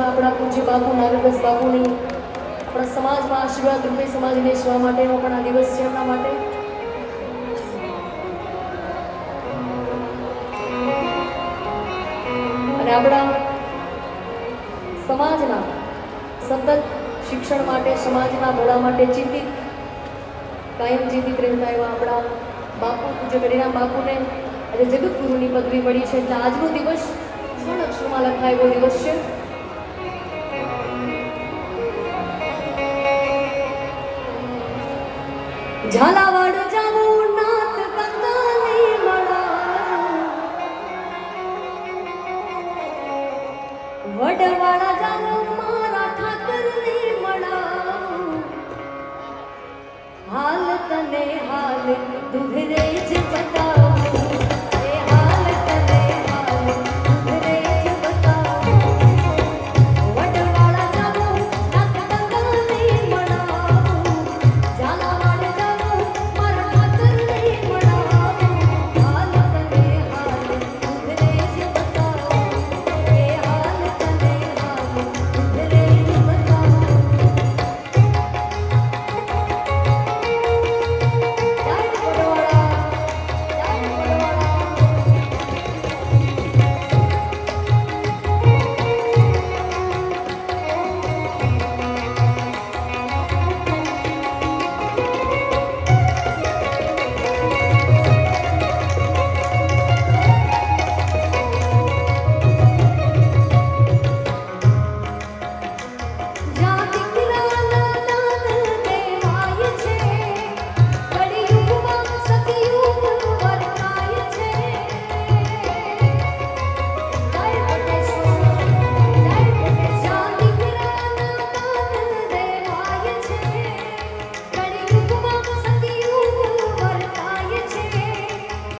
આપણા પૂજ્ય બાપુ નાગરદાસ બાપુની આપણા સમાજમાં આશીર્વાદ રૂપે સમાજને સેવા માટેનો પણ આ દિવસ છે. એમના માટે અને આપણા સમાજના સતત શિક્ષણ માટે, સમાજના ભલા માટે ચિંતિત, કાયમ ચિંતિત રહેતા એવા આપણા બાપુ પૂજ્ય ગઢીરામ બાપુને આજે જગતગુરુની પદવી મળી છે. એટલે આજનો દિવસ સ્વર્ણ અક્ષરમાં લખાયેલો દિવસ છે. ઝાલાવાડ જાવું નાથ કંકાલી મળા, વડવાળા જાવું મારા ઠાકરની મળા, હાલ તને હાલ દુધરે જ પતા